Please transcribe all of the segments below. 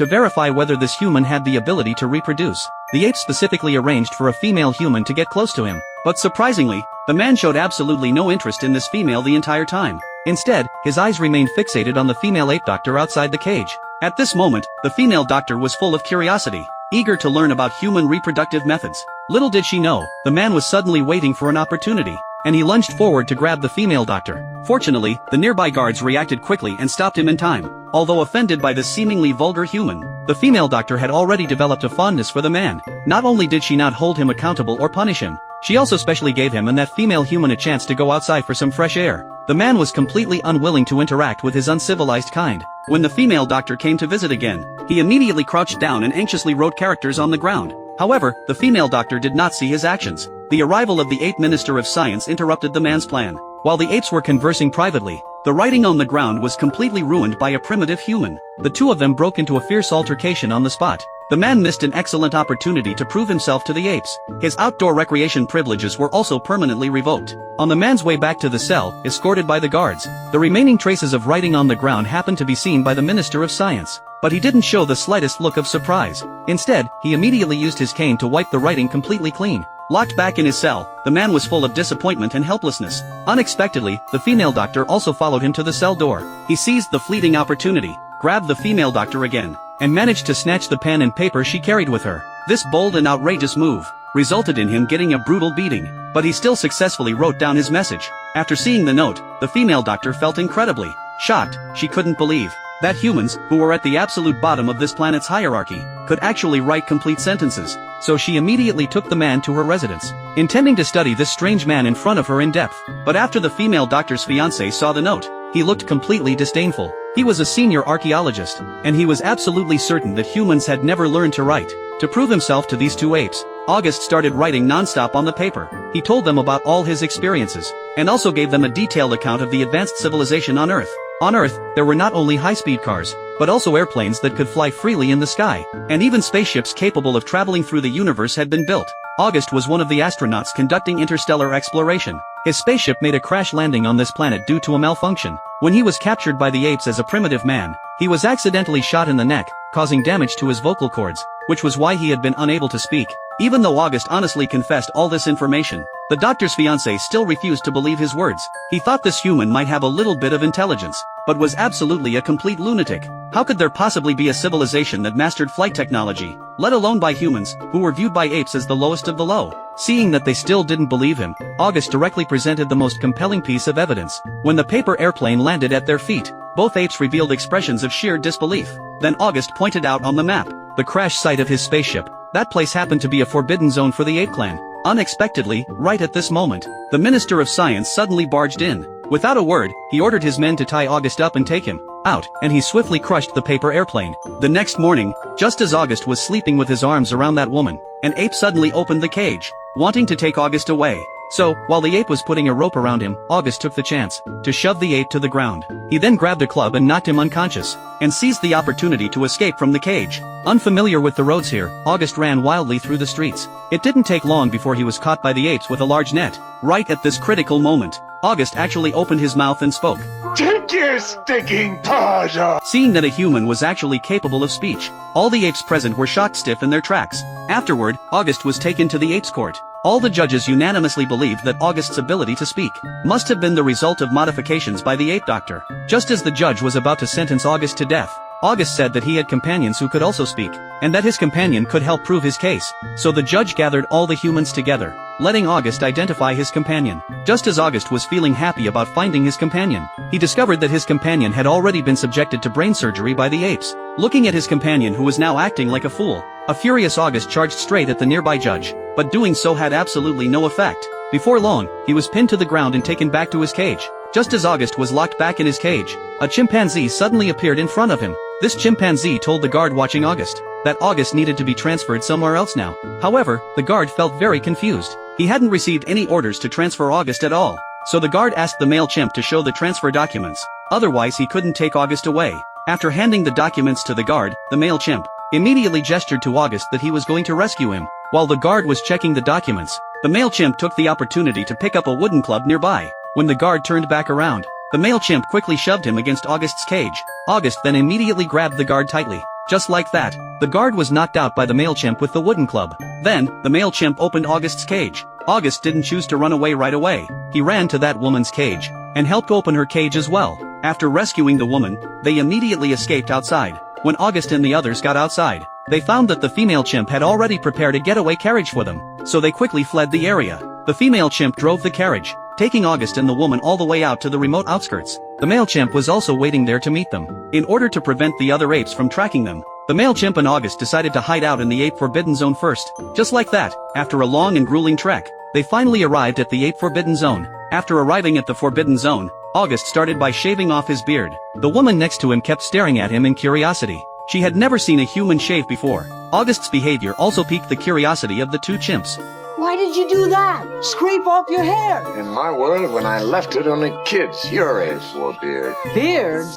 to verify whether this human had the ability to reproduce. The ape specifically arranged for a female human to get close to him. But surprisingly, the man showed absolutely no interest in this female the entire time. Instead, his eyes remained fixated on the female ape doctor outside the cage. At this moment, the female doctor was full of curiosity, eager to learn about human reproductive methods. Little did she know, the man was suddenly waiting for an opportunity, and he lunged forward to grab the female doctor. Fortunately, the nearby guards reacted quickly and stopped him in time. Although offended by this seemingly vulgar human, the female doctor had already developed a fondness for the man. Not only did she not hold him accountable or punish him, she also specially gave him and that female human a chance to go outside for some fresh air. The man was completely unwilling to interact with his uncivilized kind. When the female doctor came to visit again, he immediately crouched down and anxiously wrote characters on the ground. However, the female doctor did not see his actions. The arrival of the ape minister of science interrupted the man's plan. While the apes were conversing privately, the writing on the ground was completely ruined by a primitive human. The two of them broke into a fierce altercation on the spot. The man missed an excellent opportunity to prove himself to the apes. His outdoor recreation privileges were also permanently revoked. On the man's way back to the cell, escorted by the guards, the remaining traces of writing on the ground happened to be seen by the Minister of Science. But he didn't show the slightest look of surprise. Instead, he immediately used his cane to wipe the writing completely clean. Locked back in his cell, the man was full of disappointment and helplessness. Unexpectedly, the female doctor also followed him to the cell door. He seized the fleeting opportunity, grabbed the female doctor again, and managed to snatch the pen and paper she carried with her. This bold and outrageous move resulted in him getting a brutal beating, but he still successfully wrote down his message. After seeing the note, the female doctor felt incredibly shocked. She couldn't believe that humans, who were at the absolute bottom of this planet's hierarchy, could actually write complete sentences. So she immediately took the man to her residence, intending to study this strange man in front of her in depth. But after the female doctor's fiancé saw the note, he looked completely disdainful. He was a senior archaeologist, and he was absolutely certain that humans had never learned to write. To prove himself to these two apes, August started writing non-stop on the paper. He told them about all his experiences, and also gave them a detailed account of the advanced civilization on Earth. On Earth, there were not only high-speed cars, but also airplanes that could fly freely in the sky, and even spaceships capable of traveling through the universe had been built. August was one of the astronauts conducting interstellar exploration. His spaceship made a crash landing on this planet due to a malfunction. When he was captured by the apes as a primitive man, he was accidentally shot in the neck, causing damage to his vocal cords, which was why he had been unable to speak. Even though August honestly confessed all this information, the doctor's fiancé still refused to believe his words. He thought this human might have a little bit of intelligence, but was absolutely a complete lunatic. How could there possibly be a civilization that mastered flight technology, let alone by humans, who were viewed by apes as the lowest of the low? Seeing that they still didn't believe him, August directly presented the most compelling piece of evidence. When the paper airplane landed at their feet, both apes revealed expressions of sheer disbelief. Then August pointed out on the map the crash site of his spaceship. That place happened to be a forbidden zone for the ape clan. Unexpectedly, right at this moment, the Minister of Science suddenly barged in. Without a word, he ordered his men to tie August up and take him out, and he swiftly crushed the paper airplane. The next morning, just as August was sleeping with his arms around that woman, an ape suddenly opened the cage, wanting to take August away. So, while the ape was putting a rope around him, August took the chance to shove the ape to the ground. He then grabbed a club and knocked him unconscious, and seized the opportunity to escape from the cage. Unfamiliar with the roads here, August ran wildly through the streets. It didn't take long before he was caught by the apes with a large net. Right at this critical moment, August actually opened his mouth and spoke. Take your stinking paws off! Seeing that a human was actually capable of speech, all the apes present were shocked stiff in their tracks. Afterward, August was taken to the apes' court. All the judges unanimously believed that August's ability to speak must have been the result of modifications by the ape doctor. Just as the judge was about to sentence August to death, August said that he had companions who could also speak, and that his companion could help prove his case. So the judge gathered all the humans together, letting August identify his companion. Just as August was feeling happy about finding his companion, he discovered that his companion had already been subjected to brain surgery by the apes. Looking at his companion who was now acting like a fool, a furious August charged straight at the nearby judge, but doing so had absolutely no effect. Before long, he was pinned to the ground and taken back to his cage. Just as August was locked back in his cage, a chimpanzee suddenly appeared in front of him. This chimpanzee told the guard watching August that August needed to be transferred somewhere else now. However, the guard felt very confused. He hadn't received any orders to transfer August at all. So the guard asked the male chimp to show the transfer documents. Otherwise he couldn't take August away. After handing the documents to the guard, the male chimp immediately gestured to August that he was going to rescue him. While the guard was checking the documents, the male chimp took the opportunity to pick up a wooden club nearby. When the guard turned back around, the male chimp quickly shoved him against August's cage. August then immediately grabbed the guard tightly. Just like that, the guard was knocked out by the male chimp with the wooden club. Then, the male chimp opened August's cage. August didn't choose to run away right away. He ran to that woman's cage, and helped open her cage as well. After rescuing the woman, they immediately escaped outside. When August and the others got outside, they found that the female chimp had already prepared a getaway carriage for them, so they quickly fled the area. The female chimp drove the carriage, taking August and the woman all the way out to the remote outskirts. The male chimp was also waiting there to meet them. In order to prevent the other apes from tracking them, the male chimp and August decided to hide out in the ape forbidden zone first. Just like that, after a long and grueling trek, they finally arrived at the ape forbidden zone. After arriving at the forbidden zone, August started by shaving off his beard. The woman next to him kept staring at him in curiosity. She had never seen a human shave before. August's behavior also piqued the curiosity of the two chimps. Why did you do that? Scrape off your hair. In my world, when I left it, only kids your age wore beard. Beard?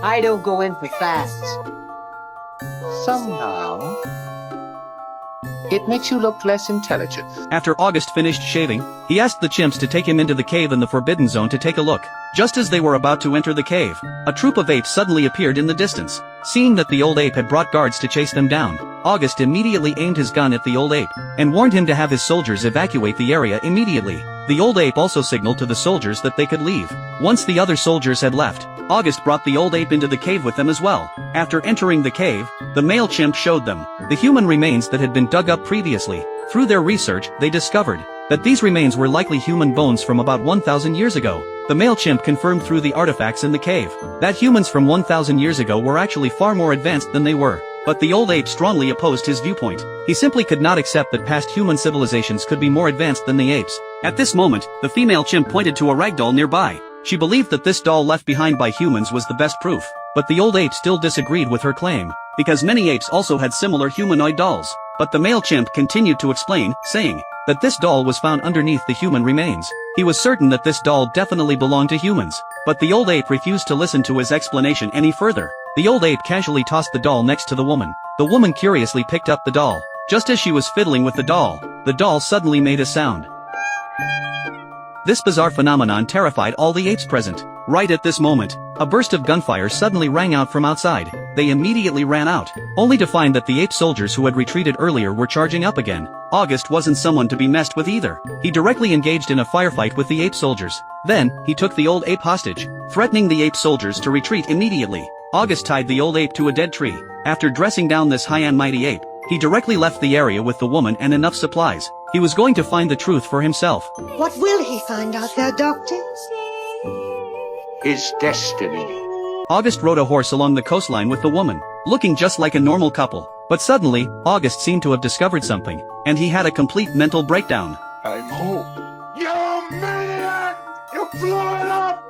I don't go in for that. Somehow, it makes you look less intelligent. After August finished shaving, he asked the chimps to take him into the cave in the forbidden zone to take a look. Just as they were about to enter the cave, a troop of apes suddenly appeared in the distance. Seeing that the old ape had brought guards to chase them down, August immediately aimed his gun at the old ape, and warned him to have his soldiers evacuate the area immediately. The old ape also signaled to the soldiers that they could leave. Once the other soldiers had left, August brought the old ape into the cave with them as well. After entering the cave, the male chimp showed them the human remains that had been dug up previously. Through their research, they discovered that these remains were likely human bones from about 1,000 years ago. The male chimp confirmed through the artifacts in the cave that humans from 1,000 years ago were actually far more advanced than they were. But the old ape strongly opposed his viewpoint. He simply could not accept that past human civilizations could be more advanced than the apes. At this moment, the female chimp pointed to a ragdoll nearby. She believed that this doll left behind by humans was the best proof. But the old ape still disagreed with her claim, because many apes also had similar humanoid dolls. But the male chimp continued to explain, saying that this doll was found underneath the human remains. He was certain that this doll definitely belonged to humans. But the old ape refused to listen to his explanation any further. The old ape casually tossed the doll next to the woman. The woman curiously picked up the doll. Just as she was fiddling with the doll suddenly made a sound. This bizarre phenomenon terrified all the apes present. Right at this moment, a burst of gunfire suddenly rang out from outside. They immediately ran out, only to find that the ape soldiers who had retreated earlier were charging up again. August wasn't someone to be messed with either. He directly engaged in a firefight with the ape soldiers. Then, he took the old ape hostage, threatening the ape soldiers to retreat immediately. August tied the old ape to a dead tree. After dressing down this high and mighty ape, he directly left the area with the woman and enough supplies. He was going to find the truth for himself. What will he find out there, Doctor? His destiny. August rode a horse along the coastline with the woman, looking just like a normal couple. But suddenly, August seemed to have discovered something, and he had a complete mental breakdown. I'm home. You maniac! You blew it up!